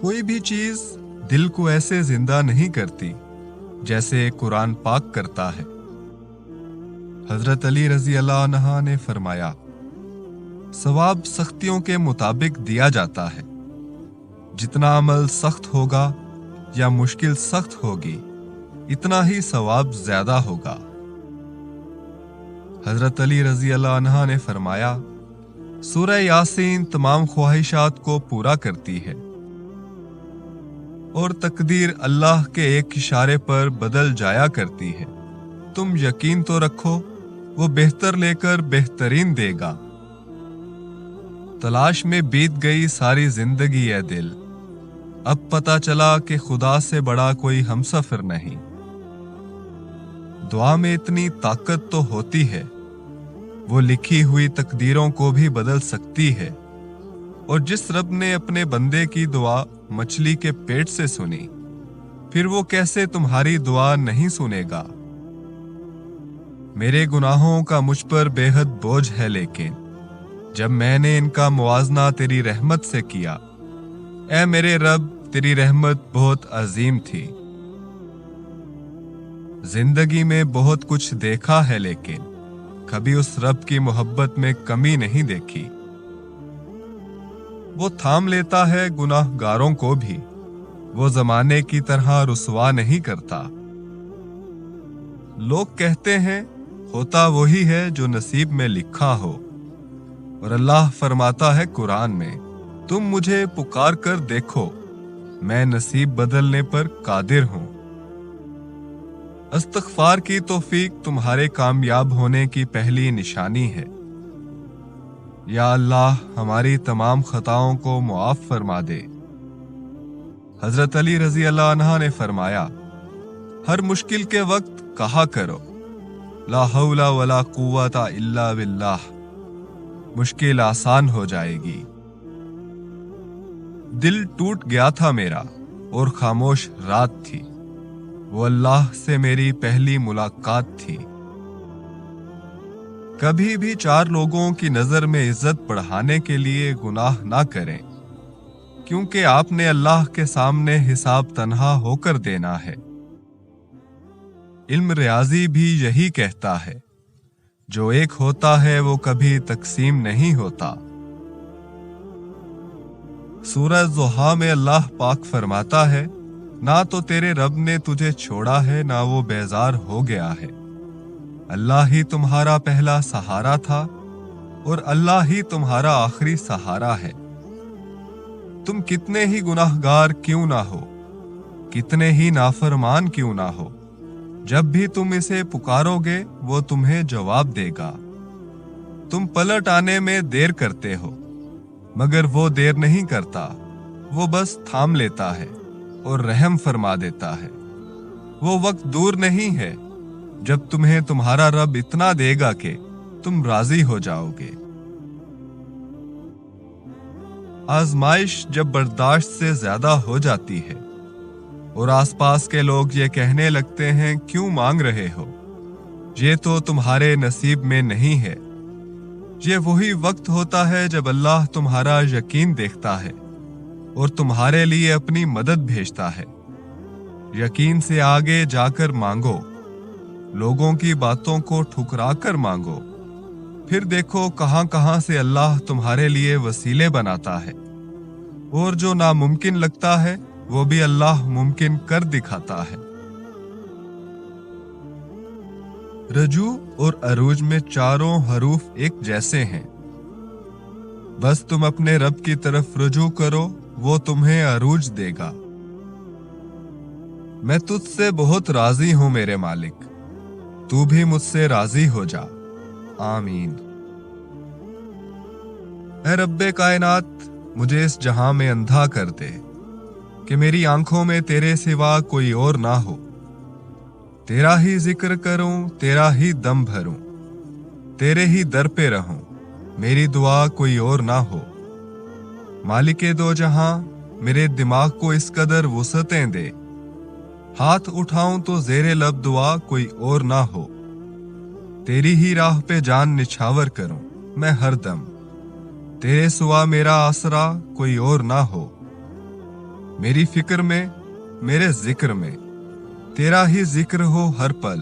कोई भी चीज दिल को ऐसे जिंदा नहीं करती जैसे कुरान पाक करता है। हजरत अली रजी अल्लाह अन्हा ने फरमाया, सवाब सख्तियों के मुताबिक दिया जाता है। जितना अमल सख्त होगा या मुश्किल सख्त होगी, इतना ही सवाब ज्यादा होगा। हजरत अली रजी अल्लाह अन्हा ने फरमाया, सूरह यासीन तमाम ख्वाहिशात को पूरा करती है और तकदीर अल्लाह के एक इशारे पर बदल जाया करती है। तुम यकीन तो रखो, वो बेहतर लेकर बेहतरीन देगा। तलाश में बीत गई सारी जिंदगी है दिल, अब पता चला कि खुदा से बड़ा कोई हमसफर नहीं। दुआ में इतनी ताकत तो होती है, वो लिखी हुई तकदीरों को भी बदल सकती है। और जिस रब ने अपने बंदे की दुआ मछली के पेट से सुनी, फिर वो कैसे तुम्हारी दुआ नहीं सुनेगा। मेरे गुनाहों का मुझ पर बेहद बोझ है, लेकिन जब मैंने इनका मुआजना तेरी रहमत से किया, ऐ मेरे रब तेरी रहमत बहुत अजीम थी। जिंदगी में बहुत कुछ देखा है, लेकिन कभी उस रब की मोहब्बत में कमी नहीं देखी। वो थाम लेता है गुनाहगारों को भी, वो जमाने की तरह रुसवा नहीं करता। लोग कहते हैं होता वही है जो नसीब में लिखा हो, और अल्लाह फरमाता है कुरान में, तुम मुझे पुकार कर देखो, मैं नसीब बदलने पर कादिर हूं। इस्तग़फ़ार की तौफीक तुम्हारे कामयाब होने की पहली निशानी है। या अल्लाह हमारी तमाम खताओं को मुआफ फरमा दे। हजरत अली रजी अल्लाह अन्हा ने फरमाया, हर मुश्किल के वक्त कहा करो, ला हौला वला कुव्वता इल्ला बिल्लाह, मुश्किल आसान हो जाएगी। दिल टूट गया था मेरा और खामोश रात थी, वो अल्लाह से मेरी पहली मुलाकात थी। कभी भी चार लोगों की नजर में इज्जत बढ़ाने के लिए गुनाह ना करें, क्योंकि आपने अल्लाह के सामने हिसाब तन्हा होकर देना है। इल्म रियाजी भी यही कहता है, जो एक होता है वो कभी तकसीम नहीं होता। सूरह ज़ुहा में अल्लाह पाक फरमाता है, ना तो तेरे रब ने तुझे छोड़ा है, ना वो बेजार हो गया है। अल्लाह ही तुम्हारा पहला सहारा था और अल्लाह ही तुम्हारा आखिरी सहारा है। तुम कितने ही गुनाहगार क्यों ना हो, कितने ही नाफरमान क्यों ना हो, जब भी तुम इसे पुकारोगे वो तुम्हें जवाब देगा। तुम पलट आने में देर करते हो, मगर वो देर नहीं करता, वो बस थाम लेता है और रहम फरमा देता है। वो वक्त दूर नहीं है जब तुम्हें तुम्हारा रब इतना देगा कि तुम राजी हो जाओगे। आजमाइश जब बर्दाश्त से ज्यादा हो जाती है और आसपास के लोग ये कहने लगते हैं क्यों मांग रहे हो, ये तो तुम्हारे नसीब में नहीं है। ये वही वक्त होता है जब अल्लाह तुम्हारा यकीन देखता है और तुम्हारे लिए अपनी मदद भेजता है। यकीन से आगे जाकर मांगो, लोगों की बातों को ठुकरा कर मांगो, फिर देखो कहां कहां से अल्लाह तुम्हारे लिए वसीले बनाता है, और जो नामुमकिन लगता है वो भी अल्लाह मुमकिन कर दिखाता है। रजू और अरूज में चारों हरूफ एक जैसे हैं, बस तुम अपने रब की तरफ रुजू करो, वो तुम्हें अरूज देगा। मैं तुझसे बहुत राजी हूं मेरे मालिक, तू भी मुझसे राजी हो जा, आमीन। ऐ रब्बे कायनात, मुझे इस जहां में अंधा कर दे कि मेरी आंखों में तेरे सिवा कोई और ना हो। तेरा ही जिक्र करूं, तेरा ही दम भरूं, तेरे ही दर पे रहूं, मेरी दुआ कोई और ना हो। मालिके दो जहां, मेरे दिमाग को इस कदर वुसअतें दे, हाथ उठाऊं तो जेरे लब दुआ कोई और ना हो। तेरी ही राह पे जान निछावर करूं मैं हरदम, तेरे सिवा मेरा आसरा कोई और ना हो। मेरी फिक्र में, मेरे जिक्र में तेरा ही जिक्र हो हर पल।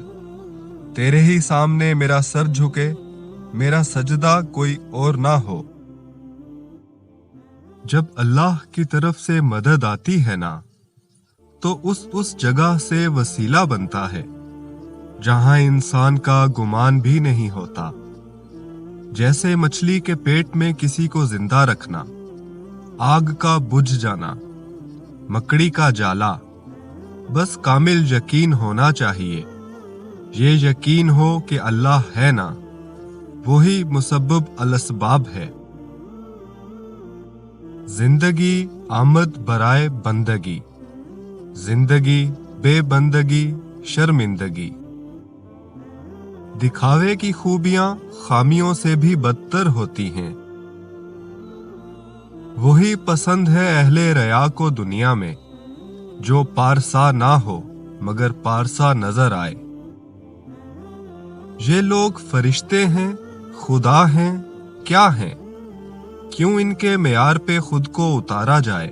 तेरे ही सामने मेरा सर झुके, मेरा सजदा कोई और ना हो। जब अल्लाह की तरफ से मदद आती है ना, तो उस जगह से वसीला बनता है जहां इंसान का गुमान भी नहीं होता। जैसे मछली के पेट में किसी को जिंदा रखना, आग का बुझ जाना, मकड़ी का जाला, बस कामिल यकीन होना चाहिए। ये यकीन हो कि अल्लाह है ना, वही मुसब्बिब अल-असबाब है। जिंदगी आमद बराए बंदगी, जिंदगी बेबंदगी शर्मिंदगी। दिखावे की खूबियां खामियों से भी बदतर होती हैं। वही पसंद है अहले रया को दुनिया में, जो पारसा ना हो मगर पारसा नजर आए। ये लोग फरिश्ते हैं, खुदा हैं, क्या हैं? क्यों इनके मेयार पे खुद को उतारा जाए?